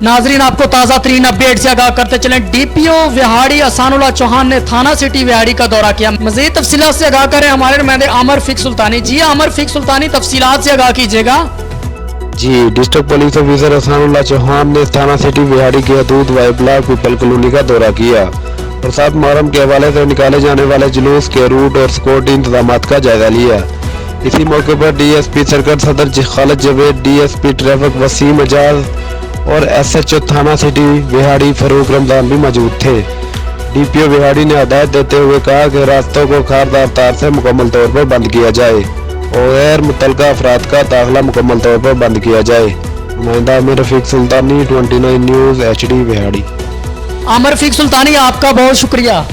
नाजरीन, आपको ताज़ा तरीन अपडेट से आगाह करते चलें। डीपीओ विहाड़ी अहसानुल्लाह चौहान ने थाना सिटी विहाड़ी का दौरा किया। मजीद तफसीलात से आगाह करें हमारे नुमाइंदे आमर फिक सुल्तानी। जी आमर फिक सुल्तानी, तफसीलात से आगाह कीजिएगा। जी, district police officer Ahsanullah Chauhan ने थाना सिटी विहाड़ी के हदूद वाई ब्लॉक पीपल कॉलोनी का दौरा किया और 7 मुहर्रम के हवाले से निकाले जाने वाले जुलूस के रूट और सिक्योरिटी इंतजाम का जायजा लिया। इसी मौके पर डीएसपी सर्कट सदर खालिद जवेद, डीएसपी ट्रैफिक वसीम एजाज और एसएचओ थाना सिटी विहाड़ी फरूक रमजान भी मौजूद थे। डीपीओ विहाड़ी ने हदायत देते हुए कहा कि रास्तों को खारदार तार से मुकम्मल तौर पर बंद किया जाए और गैर मुतल्लिका अफराद का दाखिला मुकम्मल तौर पर बंद किया जाए। नुमाइंदा आमिर रफीक सुल्तानी, 29 न्यूज़ HD विहाड़ी। आमिर रफीक सुल्तानी, आपका बहुत शुक्रिया।